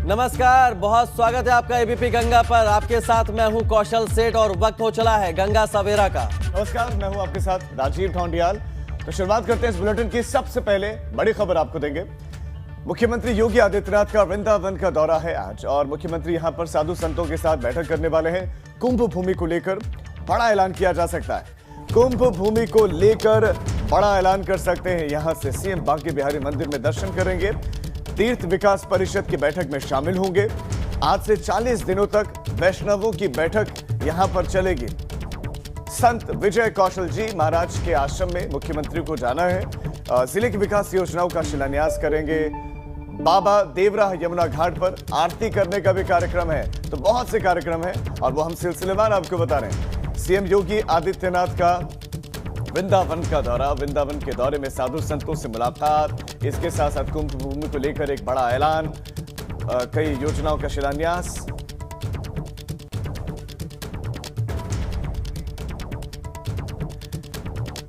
नमस्कार, बहुत स्वागत है आपका एबीपी गंगा पर। आपके साथ मैं हूं कौशल सेठ और वक्त हो चला है गंगा सवेरा का। नमस्कार, मैं हूं आपके साथ राजीव ढोंडियाल। तो शुरुआत करते हैं इस बुलेटिन की। सबसे पहले बड़ी खबर आपको देंगे। मुख्यमंत्री योगी आदित्यनाथ का वृंदावन का दौरा है आज और मुख्यमंत्री यहां पर साधु संतों के साथ बैठक करने वाले हैं। कुंभ भूमि को लेकर बड़ा ऐलान किया जा सकता है। कुंभ भूमि को लेकर बड़ा ऐलान कर सकते हैं। यहां से सीएम बांके बिहारी मंदिर में दर्शन करेंगे, तीर्थ विकास परिषद की बैठक में शामिल होंगे। आज से 40 दिनों तक वैष्णवों की बैठक यहां पर चलेगी। संत विजय कौशल जी महाराज के आश्रम में मुख्यमंत्री को जाना है। जिले की विकास योजनाओं का शिलान्यास करेंगे। बाबा देवराह यमुना घाट पर आरती करने का भी कार्यक्रम है। तो बहुत से कार्यक्रम है और वो हम सिलसिलेवार आपको बता रहे हैं। सीएम योगी आदित्यनाथ का वृंदावन का दौरा, वृंदावन के दौरे में साधु संतों से मुलाकात, इसके साथ साथ कुंभ भूमि को लेकर एक बड़ा ऐलान, कई योजनाओं का शिलान्यास।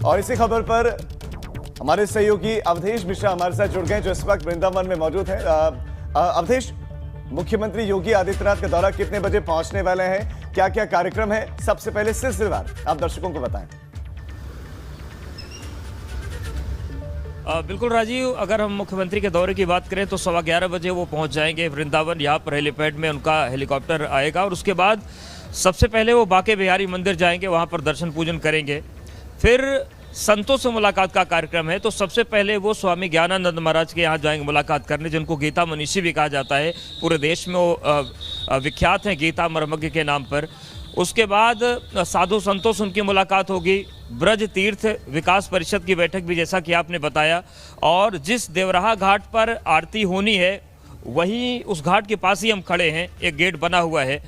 और इसी खबर पर हमारे सहयोगी अवधेश मिश्रा हमारे साथ जुड़ गए जो इस वक्त वृंदावन में मौजूद हैं। अवधेश, मुख्यमंत्री योगी आदित्यनाथ का दौरा कितने बजे पहुंचने वाले हैं, क्या क्या कार्यक्रम है, सबसे पहले सिलसिलेवार आप दर्शकों को बताएं। बिल्कुल राजीव, अगर हम मुख्यमंत्री के दौरे की बात करें तो 11:15 बजे वो पहुंच जाएंगे वृंदावन। यहाँ पर हेलीपैड में उनका हेलीकॉप्टर आएगा और उसके बाद सबसे पहले वो बांके बिहारी मंदिर जाएंगे, वहाँ पर दर्शन पूजन करेंगे। फिर संतों से मुलाकात का कार्यक्रम है, तो सबसे पहले वो स्वामी ज्ञानानंद महाराज के यहाँ जाएंगे मुलाकात करने, जिनको गीता मनीषी भी कहा जाता है। पूरे देश में वो विख्यात हैं गीता मर्मज्ञ के नाम पर। उसके बाद साधु संतों से उनकी मुलाकात होगी। ब्रज तीर्थ विकास परिषद की बैठक भी, जैसा कि आपने बताया, और जिस देवराहा घाट पर आरती होनी है वहीं उस घाट के पास ही हम खड़े हैं, एक गेट बना हुआ है।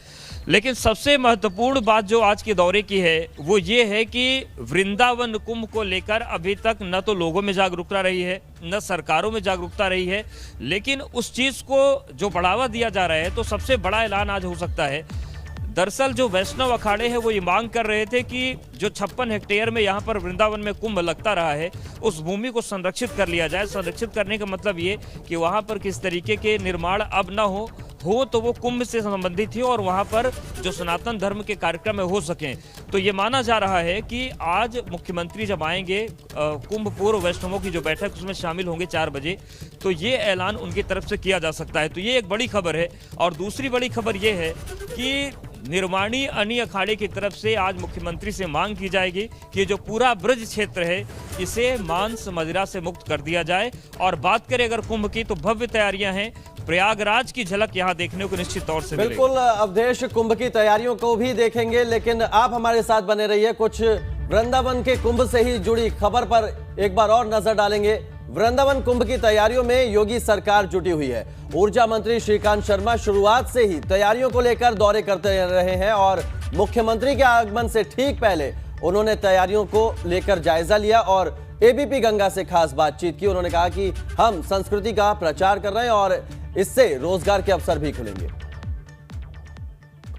लेकिन सबसे महत्वपूर्ण बात जो आज के दौरे की है वो ये है कि वृंदावन कुंभ को लेकर अभी तक न तो लोगों में जागरूकता रही है, न सरकारों में जागरूकता रही है, लेकिन उस चीज़ को जो बढ़ावा दिया जा रहा है, तो सबसे बड़ा ऐलान आज हो सकता है। दरअसल जो वैष्णव अखाड़े हैं वो ये मांग कर रहे थे कि जो 56 हेक्टेयर में यहाँ पर वृंदावन में कुंभ लगता रहा है, उस भूमि को संरक्षित कर लिया जाए। संरक्षित करने का मतलब ये कि वहाँ पर किस तरीके के निर्माण अब ना हो तो वो कुंभ से संबंधित ही और वहाँ पर जो सनातन धर्म के कार्यक्रम हो सकें। तो ये माना जा रहा है कि आज मुख्यमंत्री जब आएंगे, कुंभ पूर्व वैष्णवों की जो बैठक उसमें शामिल होंगे 4 बजे, तो ये ऐलान उनकी तरफ से किया जा सकता है। तो ये एक बड़ी खबर है। और दूसरी बड़ी खबर ये है कि निर्माणी अनी अखाड़े की तरफ से आज मुख्यमंत्री से मांग की जाएगी कि जो पूरा ब्रज क्षेत्र है इसे मांस मदिरा से मुक्त कर दिया जाए। और बात करें अगर कुंभ की, तो भव्य तैयारियां हैं। प्रयागराज की झलक यहां देखने को निश्चित तौर से बिल्कुल अवधेश, कुंभ की तैयारियों को भी देखेंगे, लेकिन आप हमारे साथ बने रहिए। कुछ वृंदावन के कुंभ से ही जुड़ी खबर पर एक बार और नजर डालेंगे। वृंदावन कुंभ की तैयारियों में योगी सरकार जुटी हुई है। ऊर्जा मंत्री श्रीकांत शर्मा शुरुआत से ही तैयारियों को लेकर दौरे करते रहे हैं और मुख्यमंत्री के आगमन से ठीक पहले उन्होंने तैयारियों को लेकर जायजा लिया और एबीपी गंगा से खास बातचीत की। उन्होंने कहा कि हम संस्कृति का प्रचार कर रहे हैं और इससे रोजगार के अवसर भी खुलेंगे।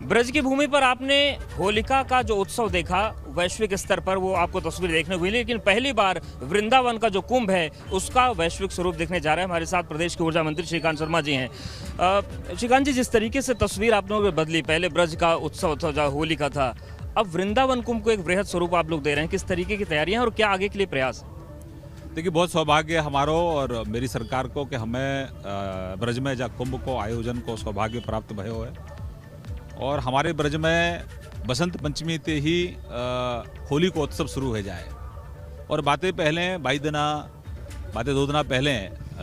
ब्रज की भूमि पर आपने होलिका का जो उत्सव देखा, वैश्विक स्तर पर वो आपको तस्वीर देखने को मिली, लेकिन पहली बार वृंदावन का जो कुंभ है उसका वैश्विक स्वरूप देखने जा रहा है। हमारे साथ प्रदेश के ऊर्जा मंत्री श्रीकांत शर्मा जी हैं। श्रीकांत जी, जिस तरीके से तस्वीर आप लोगों ने बदली, पहले ब्रज का उत्सव था जो होलिका था, अब वृंदावन कुंभ को एक वृहद स्वरूप आप लोग दे रहे हैं, किस तरीके की तैयारियां और क्या आगे के लिए प्रयास? देखिए, बहुत सौभाग्य हमारा और मेरी सरकार को कि हमें ब्रज में जा कुंभ को आयोजन को सौभाग्य प्राप्त भयो है। और हमारे ब्रज में बसंत पंचमी से ही होली को उत्सव शुरू हो जाए और बातें पहले 2 दिना पहले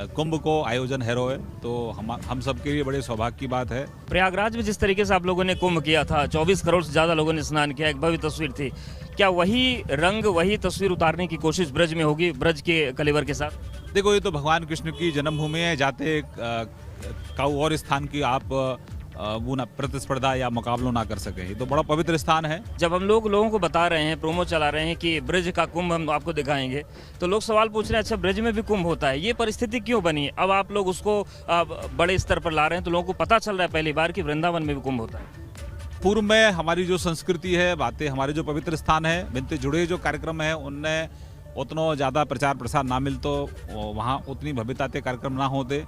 कुंभ को आयोजन है रोए, तो हम सबके लिए बड़े सौभाग्य की बात है। प्रयागराज में जिस तरीके से आप लोगों ने कुंभ किया था, 24 करोड़ से ज़्यादा लोगों ने स्नान किया, एक भव्य तस्वीर थी। क्या वही रंग, वही तस्वीर उतारने की कोशिश ब्रज में होगी, ब्रज के कलेवर के साथ? देखो, ये तो भगवान कृष्ण की जन्मभूमि है, जाते का और स्थान की आप वो ना प्रतिस्पर्धा या मुकाबला ना कर सके, ये तो बड़ा पवित्र स्थान है। जब हम लोगों को बता रहे हैं, प्रोमो चला रहे हैं कि ब्रज का कुंभ हम आपको दिखाएंगे, तो लोग सवाल पूछ रहे हैं, अच्छा ब्रज में भी कुंभ होता है, ये परिस्थिति क्यों बनी? अब आप लोग उसको बड़े स्तर पर ला रहे हैं, तो लोगों को पता चल रहा है पहली बार कि वृंदावन में भी कुंभ होता है। पूर्व में हमारी जो संस्कृति है, बातें, हमारे जो पवित्र स्थान है, इनसे जुड़े जो कार्यक्रम है, उनने उतना ज़्यादा प्रचार प्रसार ना मिलतो, वहाँ उतनी भव्यता के कार्यक्रम ना होते।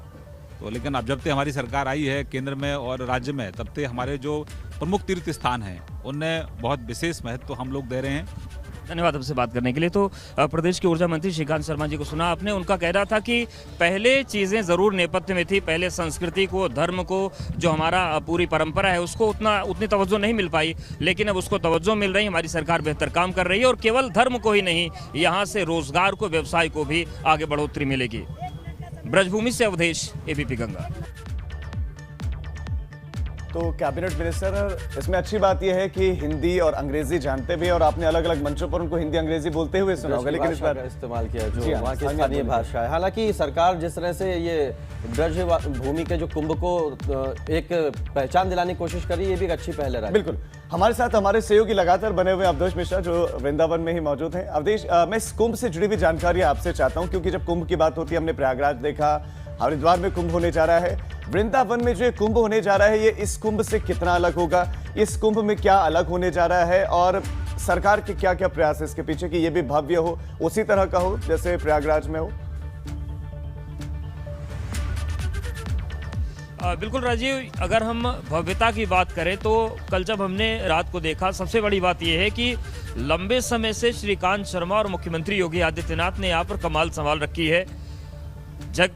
तो लेकिन अब जब से हमारी सरकार आई है केंद्र में और राज्य में, तब से हमारे जो प्रमुख तीर्थ स्थान हैं उनमें बहुत विशेष महत्व हम लोग दे रहे हैं। धन्यवाद हमसे बात करने के लिए। तो प्रदेश के ऊर्जा मंत्री श्रीकांत शर्मा जी को सुना आपने, उनका कहना था कि पहले चीज़ें ज़रूर नेपथ्य में थी, पहले संस्कृति को, धर्म को, जो हमारा पूरी परंपरा है उसको उतनी तवज्जो नहीं मिल पाई, लेकिन अब उसको तवज्जो मिल रही। हमारी सरकार बेहतर काम कर रही है और केवल धर्म को ही नहीं, यहाँ से रोजगार को, व्यवसाय को भी आगे बढ़ोतरी मिलेगी। ब्रजभूमि से अवधेश, एबीपी गंगा। तो कैबिनेट मिनिस्टर, इसमें अच्छी बात यह है कि हिंदी और अंग्रेजी जानते भी हैं और आपने अलग अलग मंचों पर उनको हिंदी अंग्रेजी बोलते हुए सुना होगा, लेकिन इस बार इस्तेमाल किया जो जी हाँ, वहाँ की स्थानीय भाषा है। हालांकि सरकार जिस तरह से ये ब्रज भूमि के जो कुंभ को एक पहचान दिलाने की कोशिश करी, ये भी एक अच्छी पहल है। बिल्कुल। हमारे साथ हमारे सहयोगी लगातार बने हुए अवधेश मिश्रा जो वृंदावन में ही मौजूद हैं। अवधेश, मैं इस कुंभ से जुड़ी हुई जानकारी आपसे चाहता हूं, क्योंकि जब कुंभ की बात होती है, हमने प्रयागराज देखा, हरिद्वार में कुंभ होने जा रहा है, वृंदावन में जो कुंभ होने जा रहा है, ये इस कुंभ से कितना अलग होगा? इस कुंभ में क्या अलग होने जा रहा है और सरकार के क्या क्या प्रयास है इसके पीछे कि ये भी भव्य हो, उसी तरह का हो जैसे प्रयागराज में हो? बिल्कुल राजीव, अगर हम भव्यता की बात करें तो कल जब हमने रात को देखा, सबसे बड़ी बात यह है कि लंबे समय से श्रीकांत शर्मा और मुख्यमंत्री योगी आदित्यनाथ ने यहाँ पर कमाल संभाल रखी है।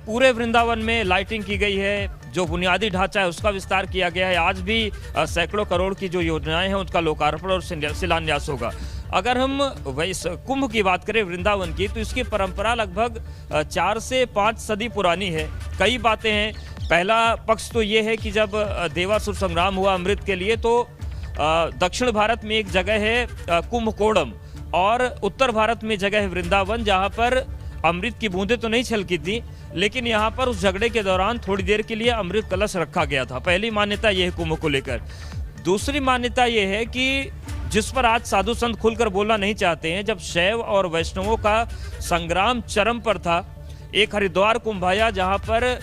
पूरे वृंदावन में लाइटिंग की गई है, जो बुनियादी ढांचा है उसका विस्तार किया गया है। आज भी सैकड़ों करोड़ की जो योजनाएं हैं उनका लोकार्पण और शिलान्यास होगा। अगर हम वैसे कुंभ की बात करें वृंदावन की, तो इसकी परंपरा लगभग 4 से 5 सदी पुरानी है। कई बातें हैं। पहला पक्ष तो ये है कि जब देवासुर संग्राम हुआ अमृत के लिए, तो दक्षिण भारत में एक जगह है कुंभकोणम और उत्तर भारत में जगह है वृंदावन, जहाँ पर अमृत की बूंदें तो नहीं छलकी थी, लेकिन यहाँ पर उस झगड़े के दौरान थोड़ी देर के लिए अमृत कलश रखा गया था। पहली मान्यता यह है कुंभ को लेकर। दूसरी मान्यता यह है कि जिस पर आज साधु संत खुलकर बोलना नहीं चाहते हैं, जब शैव और वैष्णवों का संग्राम चरम पर था, एक हरिद्वार कुंभ आया जहाँ पर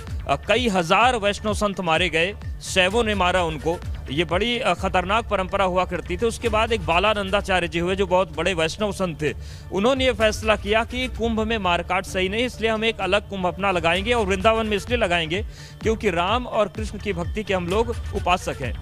कई हजार वैष्णव संत मारे गए, शैवों ने मारा उनको। ये बड़ी खतरनाक परंपरा हुआ करती थी। उसके बाद एक बालानंदाचार्य जी हुए जो बहुत बड़े वैष्णव संत थे, उन्होंने ये फैसला किया कि कुंभ में मारकाट सही नहीं, इसलिए हम एक अलग कुंभ अपना लगाएंगे और वृंदावन में इसलिए लगाएंगे क्योंकि राम और कृष्ण की भक्ति के हम लोग उपासक हैं।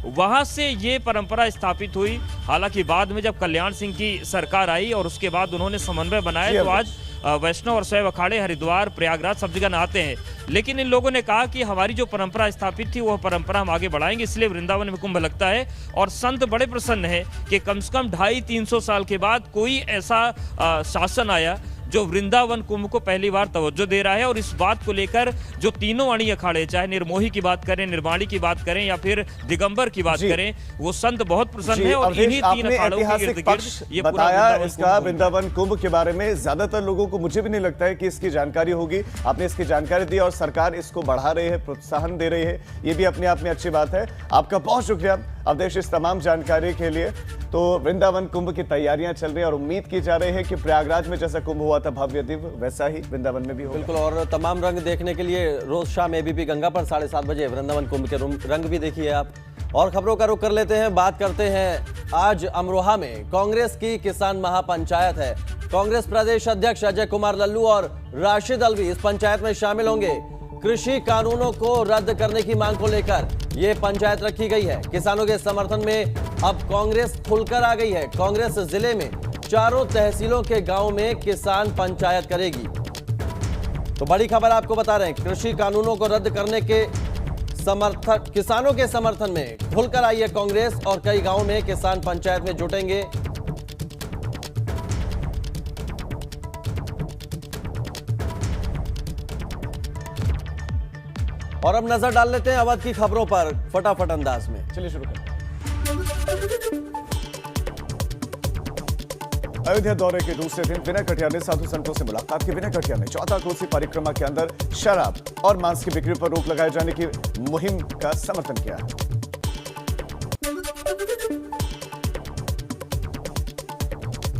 वहां से ये परंपरा स्थापित हुई। हालांकि बाद में जब कल्याण सिंह की सरकार आई और उसके बाद उन्होंने समन्वय बनाया, तो आज वैष्णव और शैव अखाड़े हरिद्वार, प्रयागराज सब जगह नहाते हैं। लेकिन इन लोगों ने कहा कि हमारी जो परंपरा स्थापित थी वह परंपरा हम आगे बढ़ाएंगे, इसलिए वृंदावन में कुंभ लगता है। और संत बड़े प्रसन्न है कि कम से कम 250-300 साल के बाद कोई ऐसा शासन आया जो वृंदावन कुंभ को पहली बार तवज्जो दे रहा है। और इस बात को लेकर जो तीनों अणी अखाड़े, चाहे निर्मोही की बात करें, निर्वाणी की बात करें या फिर दिगंबर की बात करें, वो संत बहुत प्रसन्न है। और इन्हीं 3 अखाड़ों के इर्द गिर्द ये बताया इसका वृंदावन कुंभ के बारे में। ज्यादातर लोगों को, मुझे भी नहीं लगता है कि इसकी जानकारी होगी। आपने इसकी जानकारी दी और सरकार इसको बढ़ा रही है, प्रोत्साहन दे रही है, ये भी अपने आप में अच्छी बात है। आपका बहुत शुक्रिया अवधेश इस तमाम जानकारी के लिए। तो वृंदावन कुंभ की तैयारियां चल रही है और उम्मीद की जा रही है कि प्रयागराज में जैसा कुंभ हुआ था भव्य दिव्य, वैसा ही वृंदावन में भी होगा। बिल्कुल। और तमाम रंग देखने के लिए रोज शाम एबीपी गंगा पर 7:30 बजे वृंदावन कुंभ के रंग भी देखिए आप। और खबरों का रुख कर लेते हैं, बात करते हैं आज अमरोहा में कांग्रेस की किसान महापंचायत है। कांग्रेस प्रदेश अध्यक्ष अजय कुमार लल्लू और राशिद अलवी इस पंचायत में शामिल होंगे। कृषि कानूनों को रद्द करने की मांग को लेकर यह पंचायत रखी गई है। किसानों के समर्थन में अब कांग्रेस खुलकर आ गई है। कांग्रेस जिले में 4 तहसीलों के गांव में किसान पंचायत करेगी। तो बड़ी खबर आपको बता रहे हैं, कृषि कानूनों को रद्द करने के समर्थक किसानों के समर्थन में खुलकर आई है कांग्रेस और कई गांवों में किसान पंचायत में जुटेंगे। और अब नजर डाल लेते हैं अवध की खबरों पर फटाफट अंदाज में। चलिए शुरू करते हैं। अयोध्या दौरे के दूसरे दिन विनय कटियार ने साधु संतों से मुलाकात की। विनय कटियार ने 14 कोसी परिक्रमा के अंदर शराब और मांस की बिक्री पर रोक लगाए जाने की मुहिम का समर्थन किया है।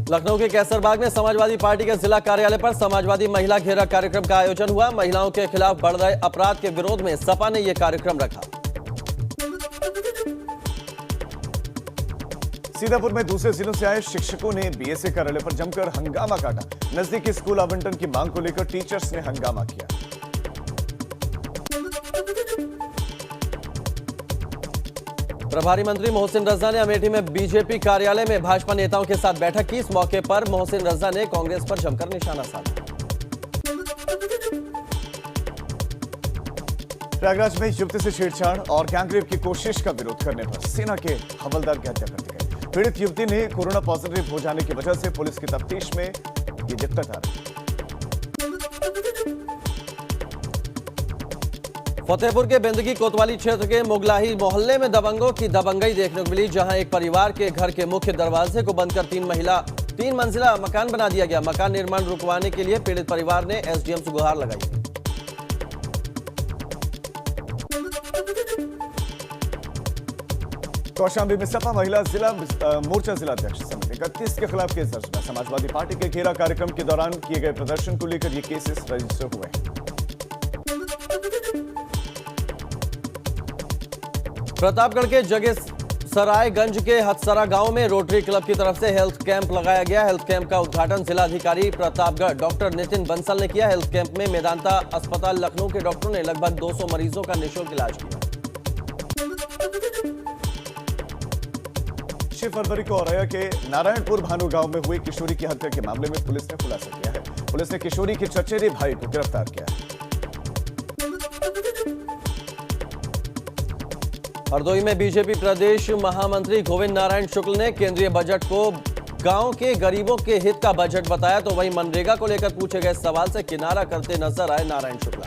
लखनऊ के कैसरबाग में समाजवादी पार्टी के जिला कार्यालय पर समाजवादी महिला घेरा कार्यक्रम का आयोजन हुआ। महिलाओं के खिलाफ बढ़ रहे अपराध के विरोध में सपा ने यह कार्यक्रम रखा। सीतापुर में दूसरे जिलों से आए शिक्षकों ने बीएसए कार्यालय पर जमकर हंगामा काटा। नजदीकी स्कूल आवंटन की मांग को लेकर टीचर्स ने हंगामा किया। प्रभारी मंत्री मोहसिन रजा ने अमेठी में बीजेपी कार्यालय में भाजपा नेताओं के साथ बैठक की। इस मौके पर मोहसिन रजा ने कांग्रेस पर जमकर निशाना साधा। प्रयागराज में युवती से छेड़छाड़ और गैंगरेप की कोशिश का विरोध करने पर सेना के हवलदार की हत्या कर दी गई। पीड़ित युवती ने कोरोना पॉजिटिव हो जाने की वजह से पुलिस की तफ्तीश में ये दिक्कत आ रही। फतेहपुर के बेंदगी कोतवाली क्षेत्र के मुगलाही मोहल्ले में दबंगों की दबंगई देखने को मिली, जहां एक परिवार के घर के मुख्य दरवाजे को बंद कर तीन मंजिला मकान बना दिया गया। मकान निर्माण रुकवाने के लिए पीड़ित परिवार ने एसडीएम से गुहार लगाई। कौशाम्बी में सपा महिला मोर्चा जिलाध्यक्ष समिति 31 के खिलाफ केस दर्ज हुआ। समाजवादी पार्टी के घेरा कार्यक्रम के दौरान किए गए प्रदर्शन को लेकर ये केसेस रजिस्टर हुए। प्रतापगढ़ के जगेसरायगंज के हथसरा गांव में रोटरी क्लब की तरफ से हेल्थ कैंप लगाया गया। हेल्थ कैंप का उद्घाटन जिलाधिकारी प्रतापगढ़ डॉक्टर नितिन बंसल ने किया। हेल्थ कैंप में मेदांता अस्पताल लखनऊ के डॉक्टरों ने लगभग 200 मरीजों का निःशुल्क इलाज किया। 6 फरवरी को औरैया के नारायणपुर भानु गांव में हुई किशोरी की हत्या के मामले में पुलिस ने खुलासा किया है। पुलिस ने किशोरी के चचेरे भाई को गिरफ्तार किया है। हरदोई में बीजेपी प्रदेश महामंत्री गोविंद नारायण शुक्ल ने केंद्रीय बजट को गांव के गरीबों के हित का बजट बताया, तो वहीं मनरेगा को लेकर पूछे गए सवाल से किनारा करते नजर आए नारायण शुक्ला।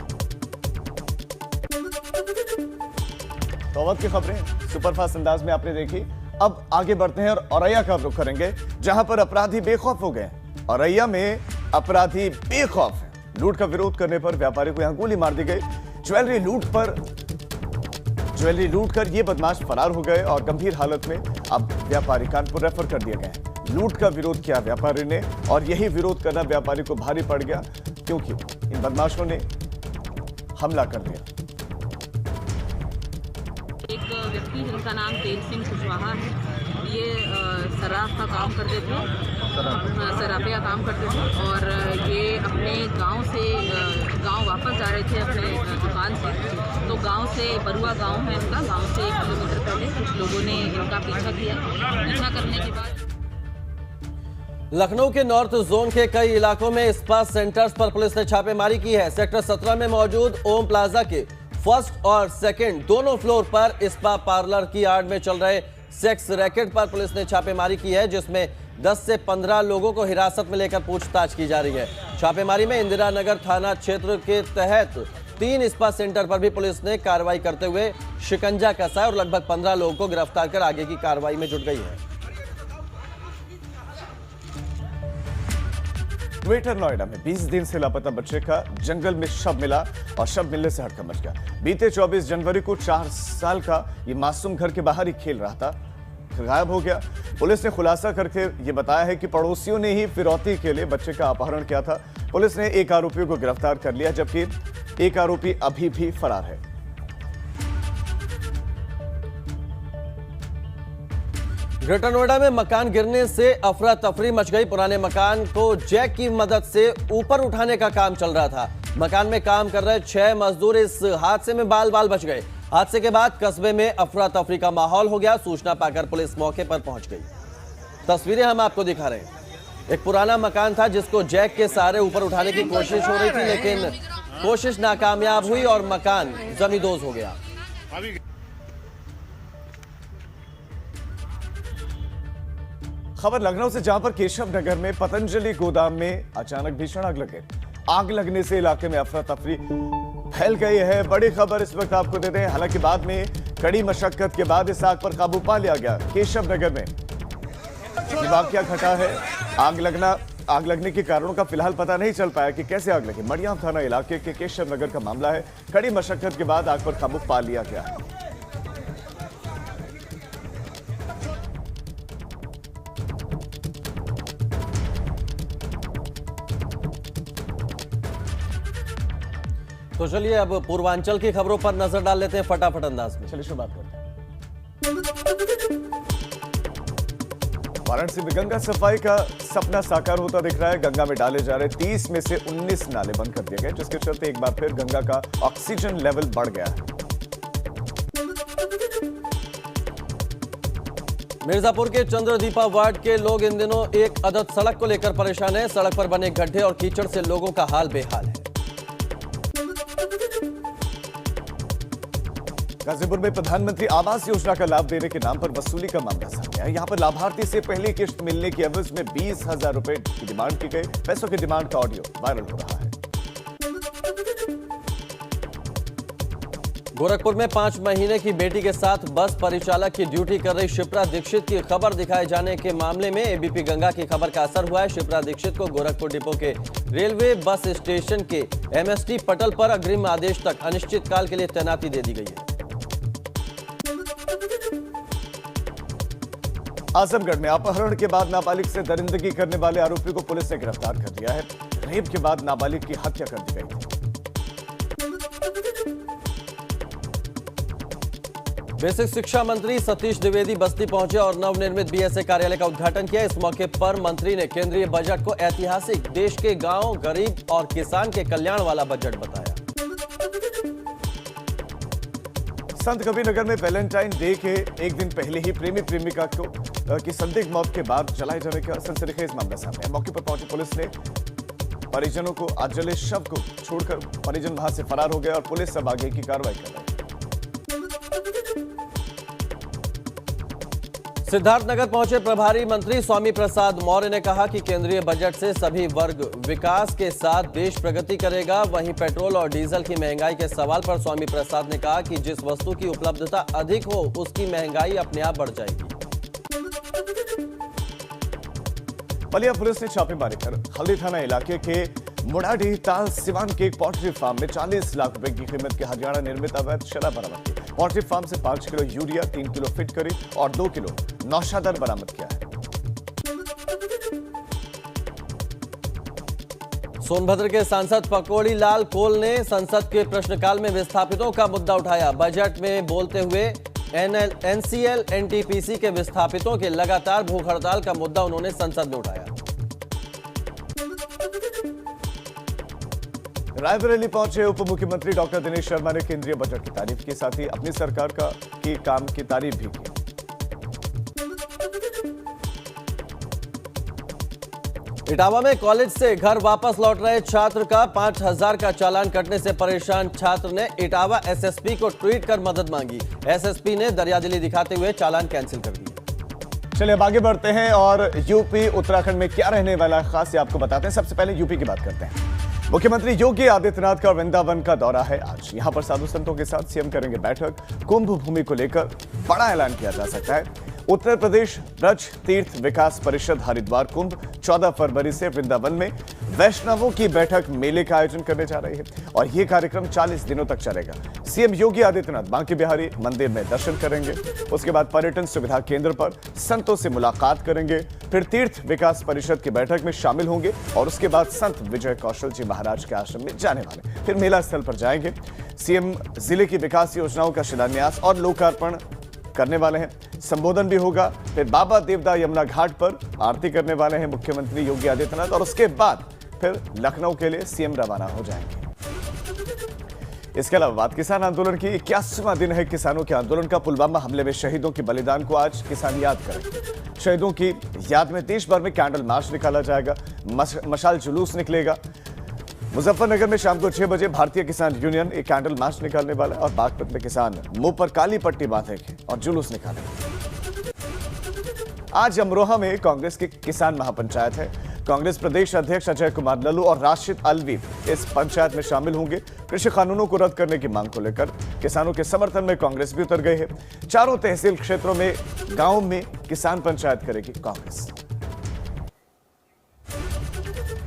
तो वक्त की खबरें सुपरफास्ट अंदाज में आपने देखी। अब आगे बढ़ते हैं और औरैया का रुख करेंगे, जहां पर अपराधी बेखौफ हो गए। औरैया में अपराधी बेखौफ है। लूट का विरोध करने पर व्यापारी को यहां गोली मार दी गई। ज्वेलरी लूट कर ये बदमाश फरार हो गए और गंभीर हालत में अब व्यापारी कानपुर रेफर कर दिए गए। लूट का विरोध किया व्यापारी ने और यही विरोध करना व्यापारी को भारी पड़ गया, क्योंकि इन बदमाशों ने हमला कर दिया। एक व्यक्ति जिनका नाम तेज सिंह कुशवाहा है, ये शराब का काम करते थे, शराबे का काम करते थे और ये अपने गांव वापस जा रहे थे अपने दुकान से। तो गांव से बरुआ गांव है उनका, गांव से 1 किलोमीटर पहले कुछ लोगों ने इनका पीछा किया। पीछा करने के बाद लखनऊ के नॉर्थ जोन के कई इलाकों में स्पा सेंटर्स पर पुलिस ने छापेमारी की है। सेक्टर 17 में मौजूद ओम प्लाजा के फर्स्ट और सेकंड दोनों फ्लोर पर स्पा पार्लर की आड़ में चल रहे सेक्स रैकेट पर पुलिस ने छापेमारी की है, जिसमें 10 से 15 लोगों को हिरासत में लेकर पूछताछ की जा रही है। छापेमारी में इंदिरा नगर थाना क्षेत्र के तहत 3 स्पा सेंटर पर भी पुलिस ने कार्रवाई करते हुए शिकंजा कसा और लगभग 15 लोगों को गिरफ्तार कर आगे की कार्रवाई में जुट गई है। ग्रेटर नोएडा में 20 दिन से लापता बच्चे का जंगल में शव मिला और शव मिलने से हड़कंप मच गया। बीते 24 जनवरी को 4 साल का ये मासूम घर के बाहर ही खेल रहा था, गायब हो गया। पुलिस ने खुलासा करके ये बताया है कि पड़ोसियों ने ही फिरौती के लिए बच्चे का अपहरण किया था। पुलिस ने एक आरोपी को गिरफ्तार कर लिया, जबकि एक आरोपी अभी भी फरार है। ग्रेटर नोएडा में मकान गिरने से अफरा तफरी मच गई। पुराने मकान को जैक की मदद से ऊपर उठाने का काम चल रहा था। मकान में काम कर रहे 6 मजदूर इस हादसे में बाल बाल बच गए। हादसे के बाद कस्बे में अफरा तफरी का माहौल हो गया। सूचना पाकर पुलिस मौके पर पहुंच गई। तस्वीरें हम आपको दिखा रहे हैं। एक पुराना मकान था जिसको जैक के सहारे ऊपर उठाने की कोशिश हो रही थी, लेकिन कोशिश नाकामयाब हुई और मकान जमींदोज हो गया। खबर लखनऊ से, जहां पर केशव नगर में पतंजलि गोदाम में अचानक भीषण आग लग गई। आग लगने से इलाके में अफरा तफरी फैल गई है। बड़ी खबर इस वक्त आपको देते हैं। हालांकि बाद में कड़ी मशक्कत के बाद इस आग पर काबू पा लिया गया। केशव नगर में ये वाकया घटा है। आग लगने के कारणों का फिलहाल पता नहीं चल पाया कि कैसे आग लगी। मड़ियाम थाना इलाके के केशव नगर का मामला है। कड़ी मशक्कत के बाद आग पर काबू पा लिया गया है। तो चलिए अब पूर्वांचल की खबरों पर नजर डाल लेते हैं फटाफट अंदाज में। चलिए शुरुआत करते हैं। वाराणसी में गंगा सफाई का सपना साकार होता दिख रहा है। गंगा में डाले जा रहे 30 में से 19 नाले बंद कर दिए गए, जिसके चलते एक बार फिर गंगा का ऑक्सीजन लेवल बढ़ गया है। मिर्जापुर के चंद्रदीपा वार्ड के लोग इन दिनों एक अदद सड़क को लेकर परेशान हैं। सड़क पर बने गड्ढे और कीचड़ से लोगों का हाल बेहाल है। गाजीपुर में प्रधानमंत्री आवास योजना का लाभ देने के नाम पर वसूली का मामला सामने आया। यहां पर लाभार्थी से पहली किश्त मिलने की एवज में 20,000 रुपए की डिमांड की गई। पैसों की डिमांड का ऑडियो वायरल हो रहा है। गोरखपुर में 5 महीने की बेटी के साथ बस परिचालक की ड्यूटी कर रही शिप्रा दीक्षित की खबर दिखाए जाने के मामले में एबीपी गंगा की खबर का असर हुआ है। शिप्रा दीक्षित को गोरखपुर डिपो के रेलवे बस स्टेशन के एमएसटी पटल पर अग्रिम आदेश तक अनिश्चितकाल के लिए तैनाती दे दी गई है। आजमगढ़ में अपहरण के बाद नाबालिग से दरिंदगी करने वाले आरोपी को पुलिस ने गिरफ्तार कर लिया है। रेप के बाद नाबालिग की हत्या कर दी गई थी। बेसिक शिक्षा मंत्री सतीश द्विवेदी बस्ती पहुंचे और नवनिर्मित बीएसए कार्यालय का उद्घाटन किया। इस मौके पर मंत्री ने केंद्रीय बजट को ऐतिहासिक, देश के गांव, गरीब और किसान के कल्याण वाला बजट बताया। संत कबीरनगर में वैलेंटाइन डे के एक दिन पहले ही प्रेमी प्रेमिका की संदिग्ध मौत के बाद जलाए जाने का सनसनीखेज मामला सामने आया। मौके पर पहुंची पुलिस ने परिजनों को आज जले शव को छोड़कर परिजन वहां से फरार हो गए और पुलिस अब आगे की कार्रवाई कर रही है। सिद्धार्थनगर पहुंचे प्रभारी मंत्री स्वामी प्रसाद मौर्य ने कहा कि केंद्रीय बजट से सभी वर्ग विकास के साथ देश प्रगति करेगा। वहीं पेट्रोल और डीजल की महंगाई के सवाल पर स्वामी प्रसाद ने कहा कि जिस वस्तु की उपलब्धता अधिक हो उसकी महंगाई अपने आप बढ़ जाएगी। बलिया पुलिस ने छापेमारी कर हल्दी थाना इलाके के मुड़ाडीह ताल सिवान के एक पोल्ट्री फार्म में 40 लाख रुपए की कीमत के हरियाणा निर्मित अवैध शराब बरामद की। पोल्ट्री फार्म से 5 किलो यूरिया, 3 किलो फिटकरी और 2 किलो नौशादर बरामद किया है। सोनभद्र के सांसद पकौड़ी लाल कोल ने संसद के प्रश्नकाल में विस्थापितों का मुद्दा उठाया। बजट में बोलते हुए एनसीएल एनटीपीसी के विस्थापितों के लगातार भूख हड़ताल का मुद्दा उन्होंने संसद में उठाया। रायबरेली पहुंचे उप मुख्यमंत्री डॉक्टर दिनेश शर्मा ने केंद्रीय बजट की तारीफ की, साथ ही अपनी सरकार की काम की तारीफ भी की। इटावा में कॉलेज से घर वापस लौट रहे छात्र का 5,000 का चालान कटने से परेशान छात्र ने इटावा एसएसपी को ट्वीट कर मदद मांगी। एसएसपी ने दरियादिली दिखाते हुए चालान कैंसिल कर दिया। चलिए अब आगे बढ़ते हैं और यूपी उत्तराखंड में क्या रहने वाला है खास, ये आपको बताते हैं। सबसे पहले यूपी की बात करते हैं। मुख्यमंत्री योगी आदित्यनाथ का वृंदावन का दौरा है आज। यहां पर साधु संतों के साथ सीएम करेंगे बैठक। कुंभ भूमि को लेकर बड़ा ऐलान किया जा सकता है। उत्तर प्रदेश ब्रज तीर्थ विकास परिषद हरिद्वार कुंभ 14 फरवरी से वृंदावन में वैष्णवों की बैठक मेले का आयोजन करने जा रही है और यह कार्यक्रम 40 दिनों तक चलेगा। सीएम योगी आदित्यनाथ बांके बिहारी मंदिर में दर्शन करेंगे। उसके बाद पर्यटन सुविधा केंद्र पर संतों से मुलाकात करेंगे। फिर तीर्थ विकास परिषद की बैठक में शामिल होंगे और उसके बाद संत विजय कौशल जी महाराज के आश्रम में जाने वाले। फिर मेला स्थल पर जाएंगे। सीएम जिले की विकास योजनाओं का शिलान्यास और लोकार्पण करने वाले हैं। संबोधन भी होगा। फिर बाबा देवदा यमुना घाट पर आरती करने वाले हैं मुख्यमंत्री योगी आदित्यनाथ और उसके बाद फिर लखनऊ के लिए सीएम रवाना हो जाएंगे। इसके अलावा बात किसान आंदोलन की। 81वां दिन है किसानों के आंदोलन का। पुलवामा हमले में शहीदों के बलिदान को आज किसान याद करेंगे। शहीदों की याद में देश भर में कैंडल मार्च निकाला जाएगा, मशाल जुलूस निकलेगा। मुजफ्फरनगर में शाम को 6 बजे भारतीय किसान यूनियन एक कैंडल मार्च निकालने वाला है और बागपत में किसान मुंह पर काली पट्टी बांधेंगे और जुलूस निकालेंगे। आज अमरोहा में कांग्रेस की किसान महापंचायत है। कांग्रेस प्रदेश अध्यक्ष अजय कुमार लल्लू और राशिद अलवी इस पंचायत में शामिल होंगे। कृषि कानूनों को रद्द करने की मांग को लेकर किसानों के समर्थन में कांग्रेस भी उतर गई है। चारों तहसील क्षेत्रों में गांव में किसान पंचायत करेगी कांग्रेस।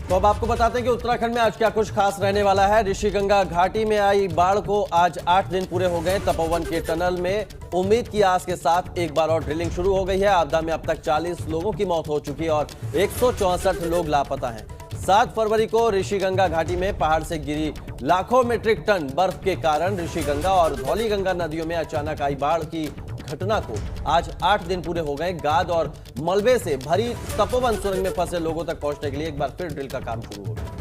तो अब आपको बताते हैं कि उत्तराखंड में आज क्या कुछ खास रहने वाला है। ऋषिगंगा घाटी में आई बाढ़ को आज 8 दिन पूरे हो गए। तपोवन के टनल में उम्मीद की आस के साथ एक बार और ड्रिलिंग शुरू हो गई है। आपदा में अब तक 40 लोगों की मौत हो चुकी है और 164 लोग लापता हैं। 7 फरवरी को ऋषिगंगा घाटी में पहाड़ से गिरी लाखों मीट्रिक टन बर्फ के कारण ऋषिगंगा और धौलीगंगा नदियों में अचानक आई बाढ़ की घटना को आज 8 दिन पूरे हो गए। गाद और मलबे से भरी तपोवन सुरंग में फंसे लोगों तक पहुंचने के लिए एक बार फिर ड्रिल का काम शुरू हो गया।